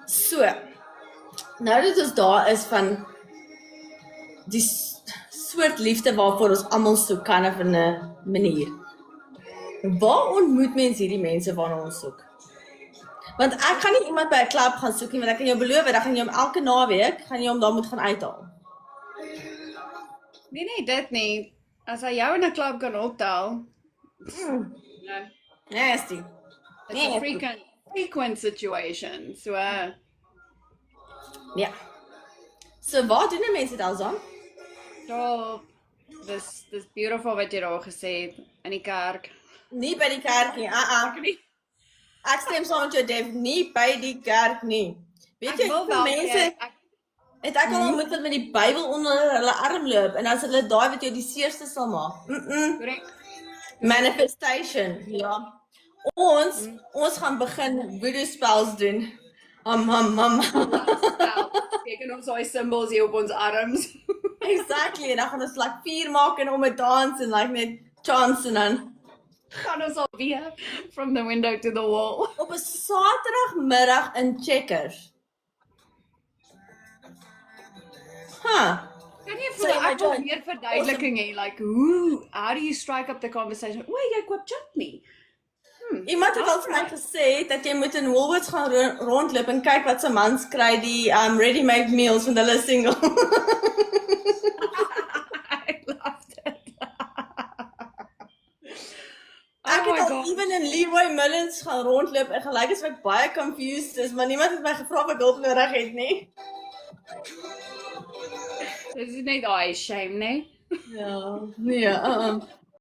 So, nou dat ons daar is van die soort liefde waarvoor ons almal soek, kan op 'n manier. Waar ontmoet mens hierdie mense waarna ons soek? Want ek gaan nie iemand by 'n klub gaan soek nie, want ek kan jou beloof, dan gaan jy hom elke naweek, gaan jy hom daar moet gaan uithaal. Nee, dit nie. As hy jou in 'n klub kan optel, no, Nasty. it's a frequent situation. So, Ja. So waar doen die mense dit alsaam? so, dis beautiful wat jy daar gesê het, in die kerk. Nie by die kerk nie. Ek stem saam met jou, Dev, nie by die kerk nie. Weet jy, wil vir wel mense sê, het ek al ontmoet wat met die Bybel onder hulle arm loop en as hulle daai wat jou die seerste sal maak. Correct. Manifestation, ja. Ons gaan begin voodoo spells doen. Teken ons daai symbols hier op ons arms. Exactly, en dan gaan ons like vuur maak en om 'n dans en like net chants en dan Gaan ons al weer from the window to the wall. op 'n Saterdagmiddag in Checkers. Kan jy So, vir my I don't- meer verduideliking hê, like, how do you strike up the conversation? O, jy koop chutney. Iemand het al vir my gesê dat jy moet in Woolworths gaan rondloop en kyk wat se mans kry die ready-made meals want hulle is single. I loved it. Ek Oh het my al God. even in Leroy Mullins gaan rondloop en gelyk is ek baie confused is, maar niemand het my gevra of ek hulp nodig het nie. Dis is net daai shame, nee? Ja, nee,